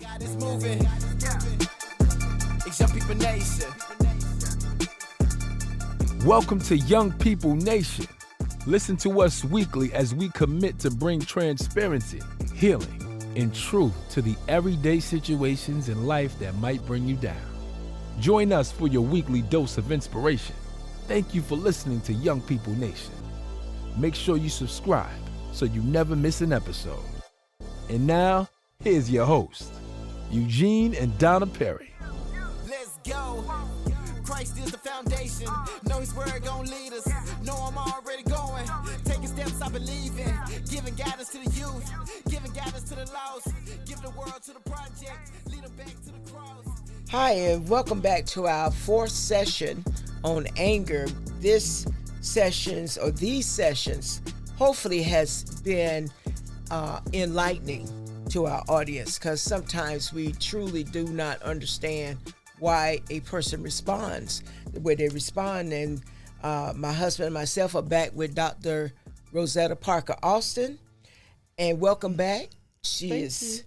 God is moving. It's Young People Nation. Welcome to Young People Nation. Listen to us weekly as we commit to bring transparency, healing, and truth to the everyday situations in life that might bring you down. Join us for your weekly dose of inspiration. Thank you for listening to Young People Nation. Make sure you subscribe so you never miss an episode. And now, here's your host, Eugene and Donna Perry. Let's go. Christ is the foundation. Know his word gon' lead us. Know I'm already going. Taking steps I believe in. Giving guidance to the youth. Giving guidance to the lost. Give the world to the project. Lead them back to the cross. Hi, and welcome back to our fourth session on anger. These sessions hopefully has been enlightening to our audience, because sometimes we truly do not understand why a person responds the way they respond. And my husband and myself are back with Dr. Rosetta Parker Austin, and welcome back. She is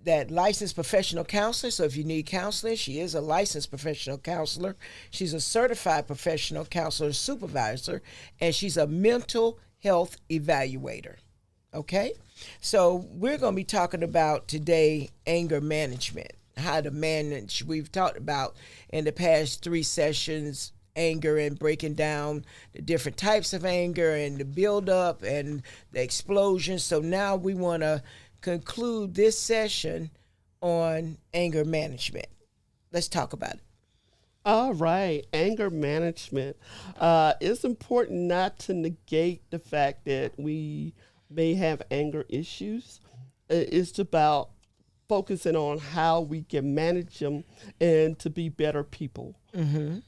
that licensed professional counselor. So if you need counseling, she is a licensed professional counselor. She's a certified professional counselor supervisor, and she's a mental health evaluator. Okay? So we're going to be talking about today anger management, how to manage. We've talked about in the past 3 sessions anger and breaking down the different types of anger and the buildup and the explosion. So now we want to conclude this session on anger management. Let's talk about it. All right, anger management. It's important not to negate the fact that we may have anger issues. It's about focusing on how we can manage them and to be better people. Mm-hmm.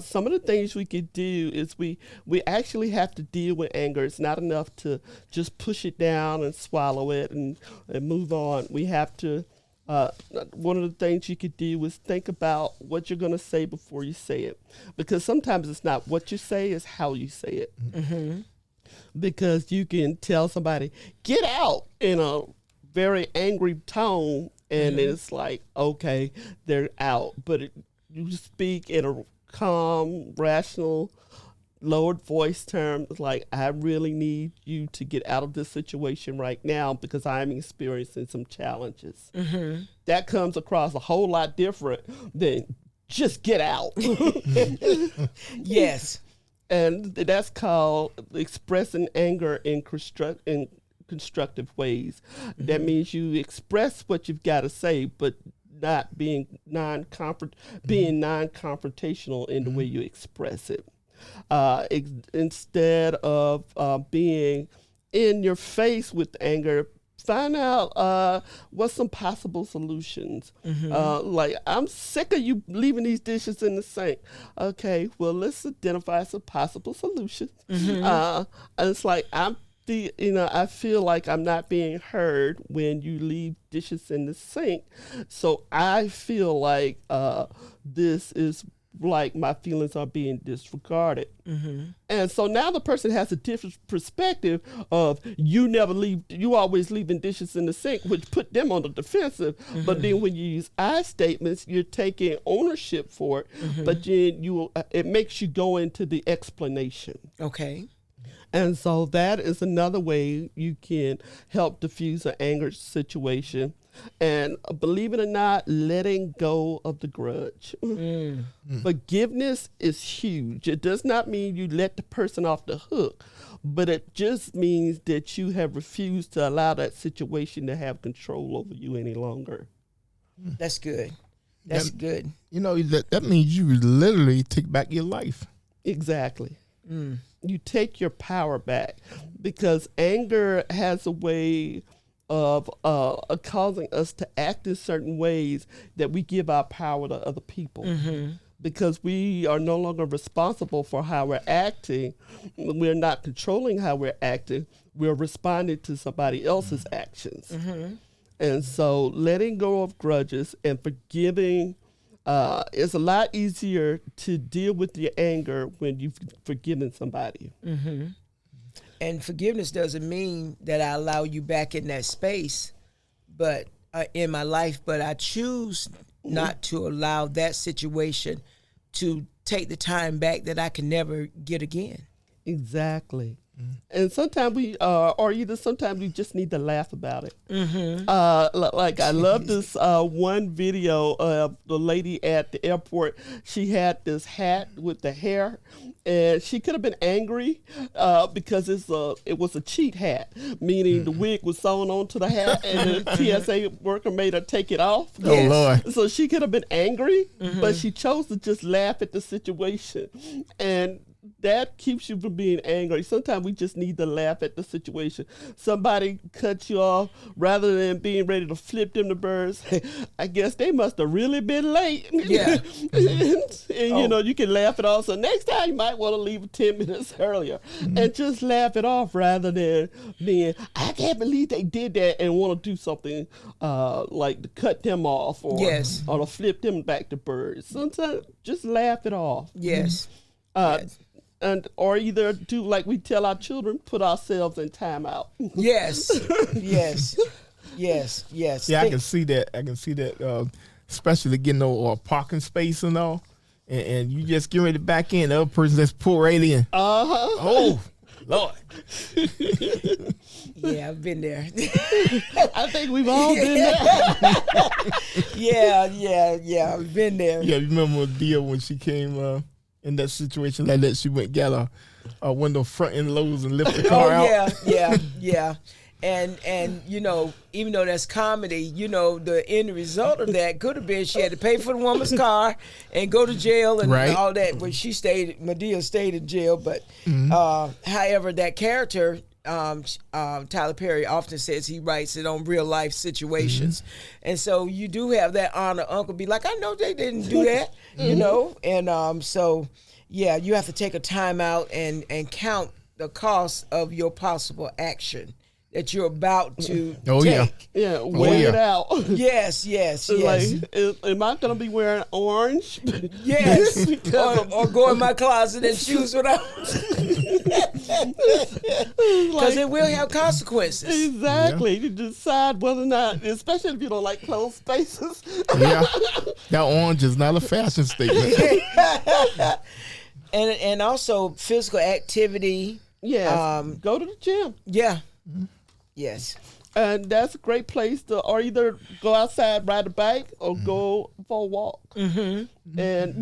Some of the things we could do is we actually have to deal with anger. It's not enough to just push it down and swallow it and move on. We have to, one of the things you could do is think about what you're going to say before you say it. Because sometimes it's not what you say, it's how you say it. Mm-hmm. Because you can tell somebody, get out, in a very angry tone, and it's like, okay, they're out. But you speak in a calm, rational, lowered voice terms, like, I really need you to get out of this situation right now because I'm experiencing some challenges. Mm-hmm. That comes across a whole lot different than just get out. Yes. And that's called expressing anger in constructive ways. Mm-hmm. That means you express what you've got to say, but not being non-confrontational in the way you express it. Instead of being in your face with anger, find out what's some possible solutions. Mm-hmm. Like, I'm sick of you leaving these dishes in the sink. Okay, well, let's identify some possible solutions. Mm-hmm. And it's like, I feel like I'm not being heard when you leave dishes in the sink. So I feel like this is like my feelings are being disregarded. Mm-hmm. And so now the person has a different perspective of you always leaving dishes in the sink, which put them on the defensive. Mm-hmm. But then when you use I statements, you're taking ownership for it, mm-hmm. but then it makes you go into the explanation. Okay. And so that is another way you can help diffuse an anger situation. And believe it or not, letting go of the grudge. Mm. Forgiveness is huge. It does not mean you let the person off the hook, but it just means that you have refused to allow that situation to have control over you any longer. That's good. That's good. You know, that means you literally take back your life. Exactly. Mm. You take your power back, because anger has a way of causing us to act in certain ways that we give our power to other people. Mm-hmm. Because we are no longer responsible for how we're acting. We're not controlling how we're acting. We're responding to somebody else's actions. Mm-hmm. And so letting go of grudges and forgiving it's a lot easier to deal with your anger when you've forgiven somebody. Mm-hmm. And forgiveness doesn't mean that I allow you back in that space, but in my life, but I choose not to allow that situation to take the time back that I can never get again. Exactly. And sometimes sometimes we just need to laugh about it. Like I love this one video of the lady at the airport. She had this hat with the hair, and she could have been angry because it was a cheat hat, meaning the wig was sewn onto the hat, and the TSA worker made her take it off. Oh, Lord. So she could have been angry, but she chose to just laugh at the situation, and that keeps you from being angry. Sometimes we just need to laugh at the situation. Somebody cuts you off, rather than being ready to flip them the birds. I guess they must have really been late. Yeah. and you can laugh it off. So next time you might want to leave 10 minutes earlier and just laugh it off, rather than being, I can't believe they did that, and want to do something like to cut them off or to flip them back to birds. Sometimes just laugh it off. Yes. Or either do like we tell our children, put ourselves in timeout. Yes. Yeah, I can see that. Especially getting a parking space and all, and you just get ready to back in. The other person just pull right in. Oh, Lord. Yeah, I've been there. I think we've all been there. Yeah, I've been there. Yeah, you remember Dia when she came in that situation like that? She went got a window front end loads and lift the car out. Yeah. And even though that's comedy, the end result of that could have been she had to pay for the woman's car and go to jail and all that. But Madea stayed in jail. But however, that character, Tyler Perry often says he writes it on real life situations. And so you do have that honor uncle be like, I know they didn't do that, and so yeah, you have to take a time out and count the cost of your possible action that you're about to take. Weigh it out. Yes. Like, am I going to be wearing orange? Yes. or go in my closet and choose what I because it will have consequences. Exactly. You decide whether or not, especially if you don't like closed spaces. Yeah. That orange is not a fashion statement. And also physical activity. Yeah. Go to the gym. Yeah. Yes. And that's a great place to, or either go outside, ride a bike, or go for a walk. And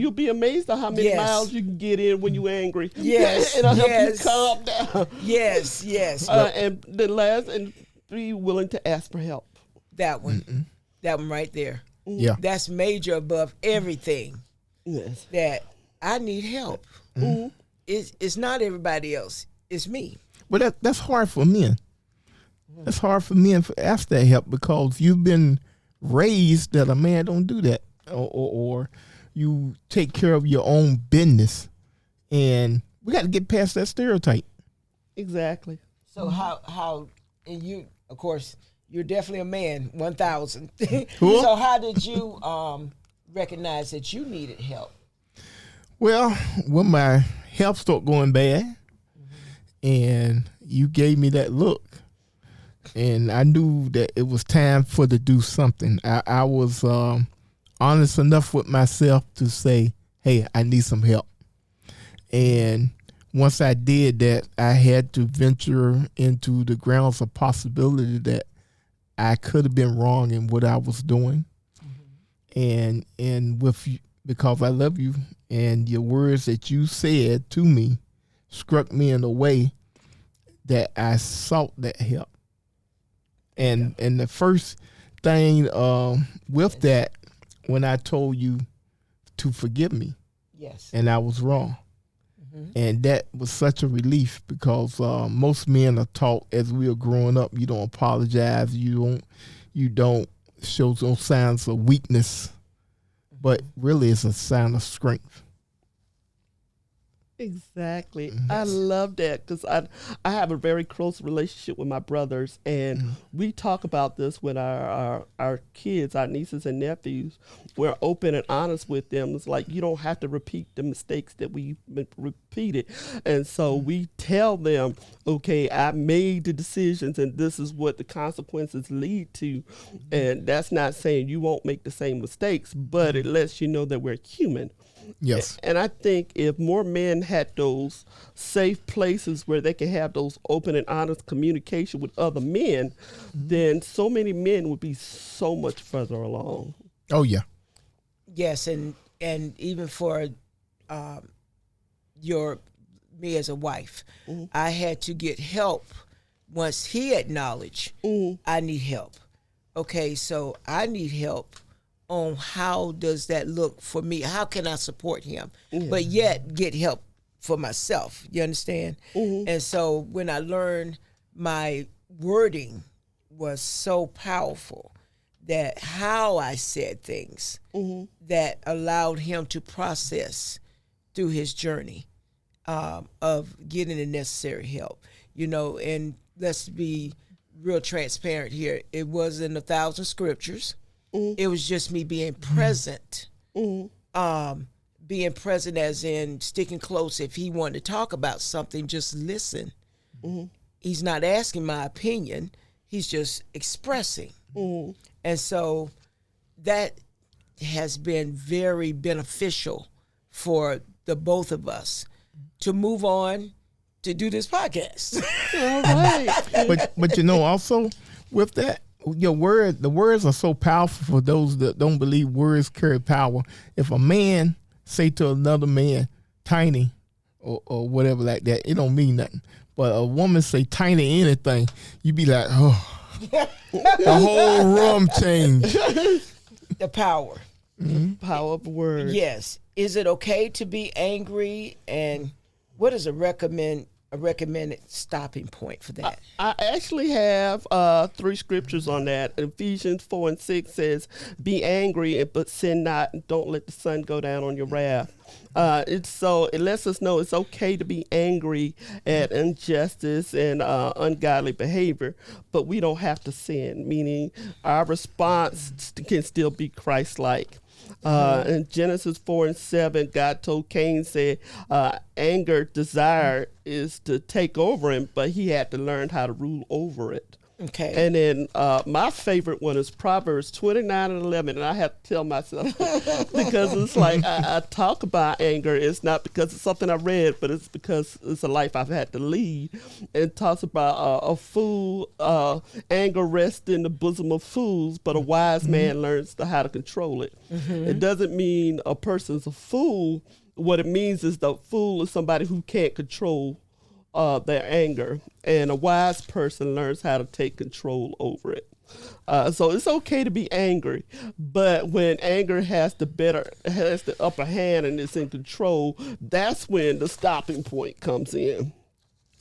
you'll be amazed at how many miles you can get in when you're angry. Yes. It'll help you calm down. Yes. And the last, and be willing to ask for help. That one. That one right there. Yeah. That's major above everything. Yes. That I need help. It's not everybody else. It's me. But that's hard for men. It's hard for men to ask that help because you've been raised that a man don't do that, or you take care of your own business, and we got to get past that stereotype. Exactly. So how and you, of course, you're definitely a man, 1,000. Cool. So how did you recognize that you needed help? Well, when my health started going bad, and you gave me that look, and I knew that it was time for to do something. I was honest enough with myself to say, hey, I need some help. And once I did that, I had to venture into the grounds of possibility that I could have been wrong in what I was doing. And with you, because I love you, and your words that you said to me struck me in a way that I sought that help. And the first thing with that, when I told you to forgive me, and I was wrong, and that was such a relief because most men are taught as we are growing up, you don't apologize, you don't show no signs of weakness, but really it's a sign of strength. Exactly. I love that because I have a very close relationship with my brothers, and we talk about this with our kids, our nieces and nephews. We're open and honest with them. It's like you don't have to repeat the mistakes that we repeated. And so we tell them, okay, I made the decisions and this is what the consequences lead to. And that's not saying you won't make the same mistakes, but it lets you know that we're human. Yes. And I think if more men had those safe places where they can have those open and honest communication with other men, then so many men would be so much further along. Oh yeah. Yes, and even for me as a wife, I had to get help once he acknowledged I need help. Okay, so I need help on how does that look for me? How can I support him, but yet get help for myself? You understand? And so when I learned my wording was so powerful, that how I said things that allowed him to process through his journey of getting the necessary help. You know, and let's be real transparent here. It wasn't 1,000 scriptures. It was just me being present. Being present as in sticking close. If he wanted to talk about something, just listen. He's not asking my opinion. He's just expressing. And so that has been very beneficial for the both of us to move on to do this podcast. All right. But you know, also with that, the words are so powerful for those that don't believe words carry power. If a man say to another man, tiny, or whatever like that, it don't mean nothing. But a woman say tiny anything, you be like, oh, the whole room change. The power. Power of words. Yes. Is it okay to be angry? And what is a recommended stopping point for that? I actually have 3 scriptures on that. Ephesians 4:6 says, "Be angry, but sin not, and don't let the sun go down on your wrath." It lets us know it's okay to be angry at injustice and ungodly behavior, but we don't have to sin. Meaning, our response can still be Christ-like. In Genesis 4:7, God told Cain, said, anger, desire is to take over him, but he had to learn how to rule over it. Okay. And then my favorite one is Proverbs 29:11, and I have to tell myself because it's like I talk about anger. It's not because it's something I read, but it's because it's a life I've had to lead. It talks about a fool, anger rests in the bosom of fools, but a wise man learns how to control it. It doesn't mean a person's a fool. What it means is the fool is somebody who can't control their anger, and a wise person learns how to take control over it. So it's okay to be angry, but when anger has the upper hand and it's in control, that's when the stopping point comes in.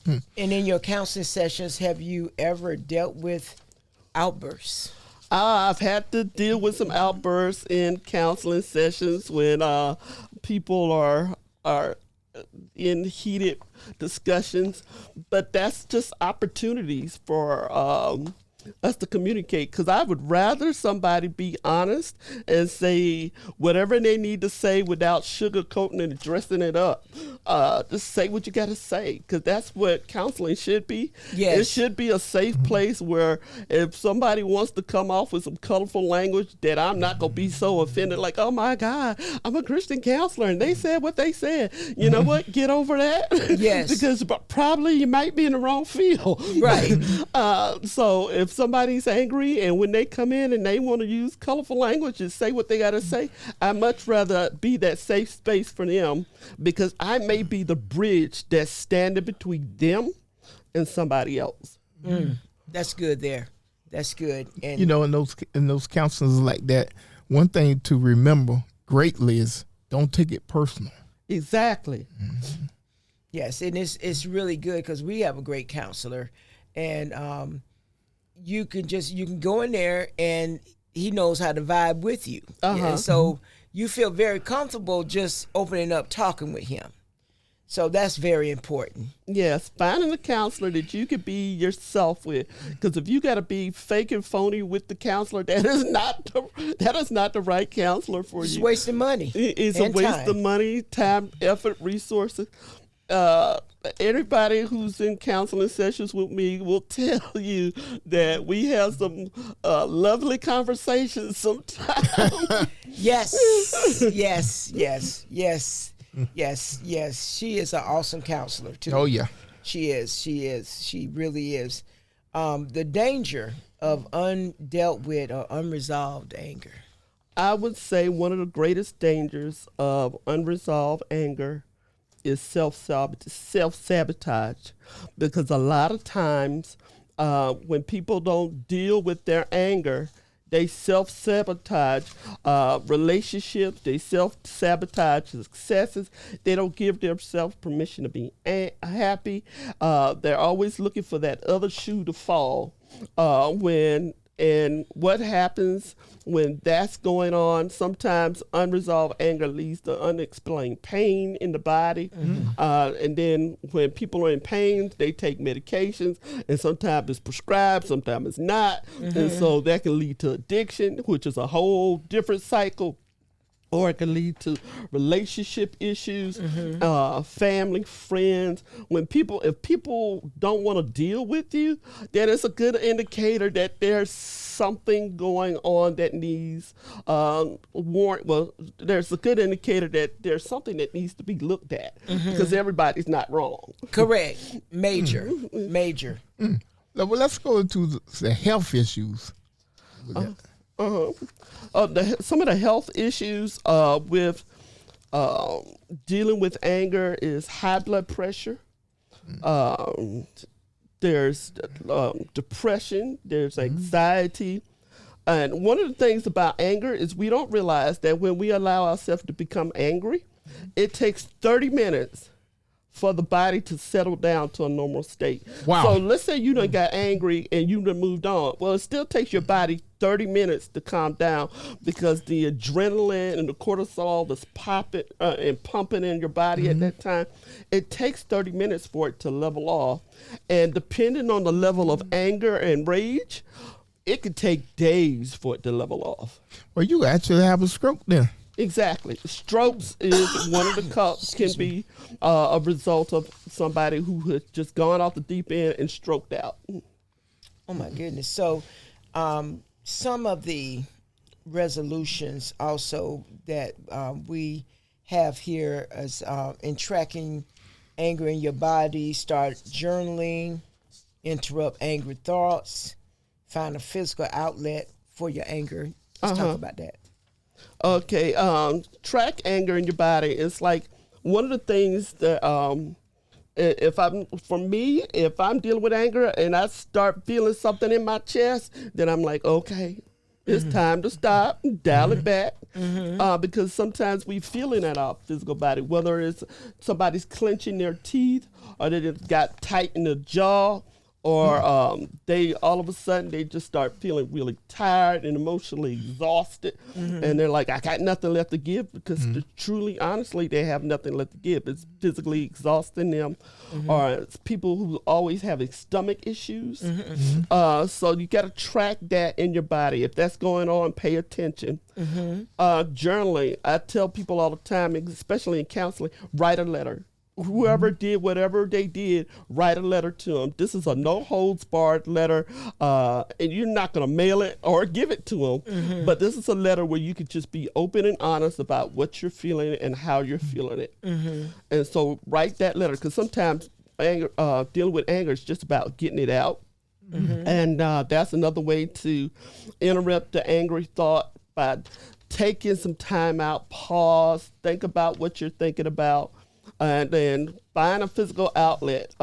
And in your counseling sessions, have you ever dealt with outbursts? I've had to deal with some outbursts in counseling sessions when people are in heated discussions, but that's just opportunities for us to communicate, because I would rather somebody be honest and say whatever they need to say without sugarcoating and dressing it up. Just say what you got to say, because that's what counseling should be. Yes. It should be a safe place where if somebody wants to come off with some colorful language, that I'm not going to be so offended, like, oh my God, I'm a Christian counselor and they said what they said. You know what? Get over that. Yes. Because probably you might be in the wrong field. Right. So if somebody's angry and when they come in and they want to use colorful language and say what they got to say, I'd much rather be that safe space for them, because I may be the bridge that's standing between them and somebody else. That's good there. That's good. And You know, in those counselors like that, one thing to remember greatly is don't take it personal. Exactly. yes, and it's really good because we have a great counselor, and you can go in there and he knows how to vibe with you. Uh-huh. And so you feel very comfortable just opening up talking with him. So that's very important. Yes, finding a counselor that you can be yourself with. Because if you got to be fake and phony with the counselor, that is not the right counselor for It's you. wasting money. It's a and waste time. of money, time, effort, resources. Everybody who's in counseling sessions with me will tell you that we have some lovely conversations sometimes. Yes, yes, yes, yes, yes. She is an awesome counselor too. Oh yeah. She is. She really is. The danger of undealt with or unresolved anger. I would say one of the greatest dangers of unresolved anger is self-sabotage, because a lot of times when people don't deal with their anger, they self-sabotage relationships, they self-sabotage successes. They don't give themselves permission to be happy. They're always looking for that other shoe to fall. And what happens when that's going on? Sometimes unresolved anger leads to unexplained pain in the body. And then when people are in pain, they take medications, and sometimes it's prescribed, sometimes it's not. And so that can lead to addiction, which is a whole different cycle. Or it can lead to relationship issues, family, friends. If people don't want to deal with you, then it's a good indicator that there's something going on that needs warrant. Well, there's a good indicator that there's something that needs to be looked at, because everybody's not wrong. Correct. Major. Major. Well, let's go into the health issues. Some of the health issues with dealing with anger is high blood pressure. There's depression. There's anxiety. And one of the things about anger is we don't realize that when we allow ourselves to become angry, it takes 30 minutes for the body to settle down to a normal state. Wow. So let's say you done got angry and you done moved on. Well, it still takes your body 30 minutes to calm down, because the adrenaline and the cortisol that's popping and pumping in your body at that time, it takes 30 minutes for it to level off. And depending on the level of anger and rage, it could take days for it to level off. Well, you actually have a stroke then. Exactly. Strokes is one of the cups can be a result of somebody who has just gone off the deep end and stroked out. Oh my goodness. So some of the resolutions also that we have here is in tracking anger in your body, start journaling, interrupt angry thoughts, find a physical outlet for your anger. Let's talk about that. Okay, track anger in your body. It's like one of the things that if I'm dealing with anger and I start feeling something in my chest, then I'm like, okay, it's time to stop, dial it back, because sometimes we feel it in our physical body, whether it's somebody's clenching their teeth, or they just got tight in the jaw, or they all of a sudden they just start feeling really tired and emotionally exhausted, and they're like, I got nothing left to give, because truly, honestly, they have nothing left to give. It's physically exhausting them, or it's people who always have stomach issues. So you got to track that in your body. If that's going on, pay attention. Journaling, I tell people all the time, especially in counseling, write a letter. Whoever did whatever they did, write a letter to them. This is a no-holds-barred letter, and you're not going to mail it or give it to them. But this is a letter where you could just be open and honest about what you're feeling and how you're feeling it. And so write that letter, because sometimes dealing with anger is just about getting it out. And that's another way to interrupt the angry thought by taking some time out, pause, think about what you're thinking about, and then find a physical outlet.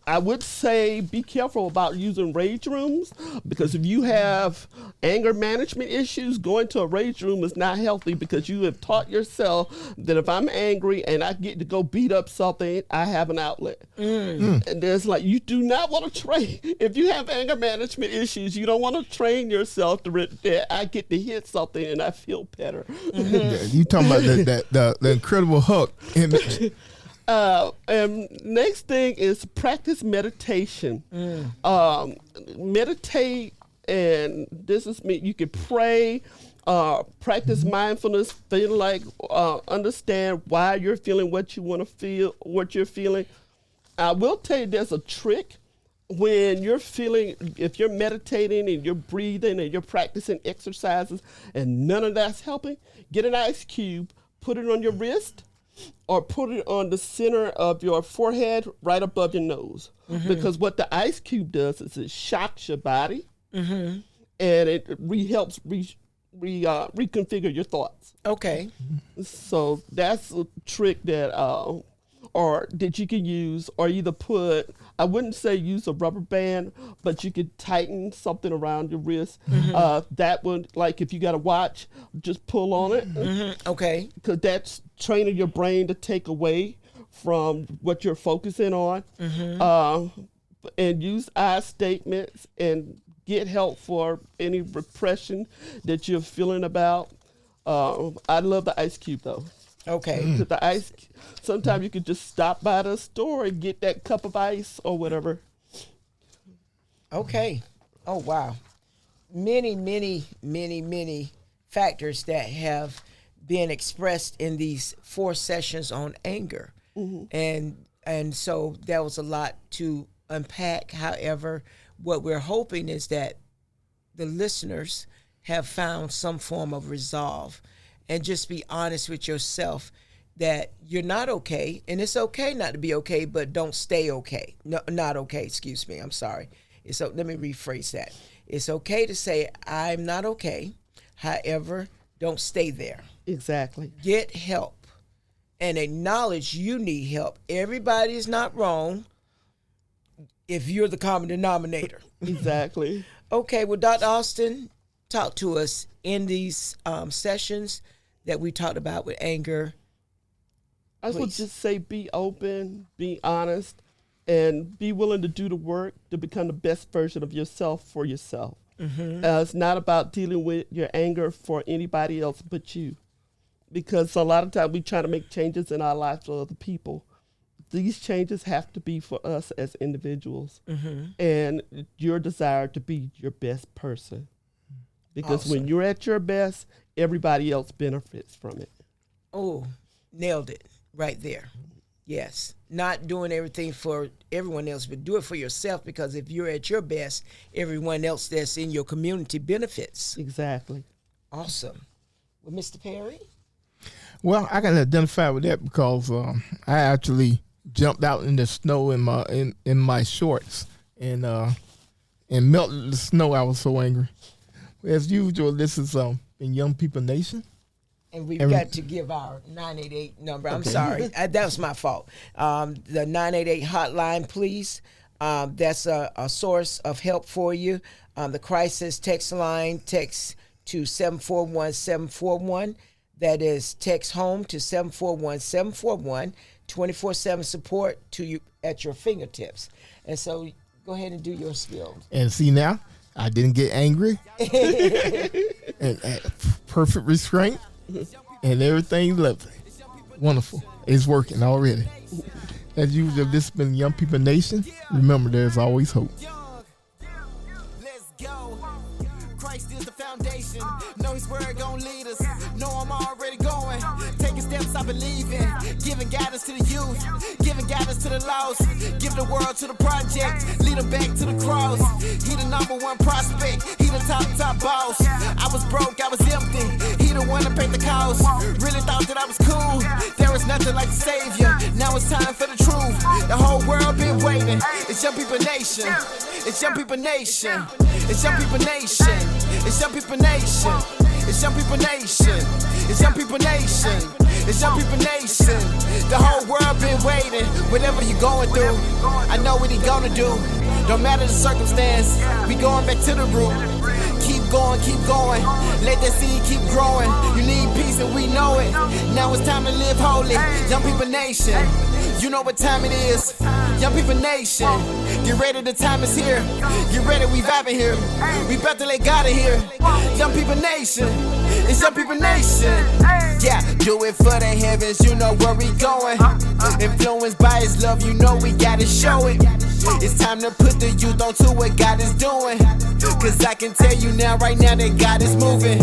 I would say be careful about using rage rooms, because if you have anger management issues, going to a rage room is not healthy, because you have taught yourself that if I'm angry and I get to go beat up something, I have an outlet. And there's like, you do not want to train. If you have anger management issues, you don't want to train yourself that I get to hit something and I feel better. You talking about the Incredible Hulk image. And next thing is practice meditation. Meditate, and this is me. You can pray, practice mindfulness, feel like understand why you're feeling what you want to feel, what you're feeling. I will tell you, there's a trick when you're feeling, if you're meditating and you're breathing and you're practicing exercises and none of that's helping, get an ice cube, put it on your wrist, or put it on the center of your forehead right above your nose. Because what the ice cube does is it shocks your body, and it helps reconfigure your thoughts. Okay. So that's a trick that or that you can use, or either put, I wouldn't say use a rubber band, but you could tighten something around your wrist. That would, like if you got a watch, just pull on it. Okay. Because that's training your brain to take away from what you're focusing on. And use I statements and get help for any repression that you're feeling about. I love the ice cube though. Okay. The ice, sometimes you could just stop by the store and get that cup of ice or whatever. Okay. Oh, wow. Many, many, many, many factors that have been expressed in these 4 sessions on anger. And so that was a lot to unpack. However, what we're hoping is that the listeners have found some form of resolve, and just be honest with yourself that you're not okay, and it's okay not to be okay, but don't stay okay. No, not okay, excuse me, I'm sorry. Let me rephrase that. It's okay to say, I'm not okay. However, don't stay there. Exactly. Get help and acknowledge you need help. Everybody is not wrong if you're the common denominator. Exactly. Okay, well, Dr. Austin, talk to us in these sessions that we talked about with anger. I would just say be open, be honest, and be willing to do the work to become the best version of yourself for yourself. It's not about dealing with your anger for anybody else but you. Because a lot of times we try to make changes in our lives for other people. These changes have to be for us as individuals, and your desire to be your best person. Because when you're at your best, everybody else benefits from it. Oh, nailed it right there. Yes. Not doing everything for everyone else, but do it for yourself, because if you're at your best, everyone else that's in your community benefits. Exactly. Awesome. Well, Mr. Perry? Well, I can identify with that because I actually jumped out in the snow in my shorts and melted the snow. I was so angry. As usual, this is in Young People Nation. And we've got to give our 988 number. I'm sorry. That was my fault. The 988 hotline, please. That's a source of help for you. The crisis text line, text to 741-741. That is text home to 741-741. 24/7 support to you at your fingertips. And so go ahead and do your spiel. And see now, I didn't get angry. and perfect restraint. And everything's lovely. Wonderful. It's working already. As usual, this has been Young People Nation. Remember, there's always hope. Let's go. Christ is the foundation. Know his word gon' lead us. Know I'm already going. Taking steps I believe in. Giving guidance to the youth. Giving guidance to the lost. Give the world to the project. Lead them back to the cross. He the #1 prospect. He the top boss. I was broke, I was empty. He the one that paid the cost. Really thought that I was cool. There was nothing like the savior. Now it's time for the truth. The whole world been waiting. It's Young People Nation. It's Young People Nation. It's Young People Nation. It's Young People Nation. It's Young People Nation. It's Young People Nation. It's Young People Nation. The whole world been waiting, whatever you going through, I know what he gonna do. Don't matter the circumstance, we going back to the root. Keep going, let that seed keep growing. You need peace and we know it. Now it's time to live holy. Young People Nation, you know what time it is. Young People Nation, get ready, the time is here. Get ready, we vibing here. We about to let God in here. Young People Nation, it's Young People Nation. Yeah, do it for the heavens, you know where we going. Influenced by his love, you know we gotta show it. It's time to put the youth onto what God is doing. Cause I can tell you now, right now, that God is moving.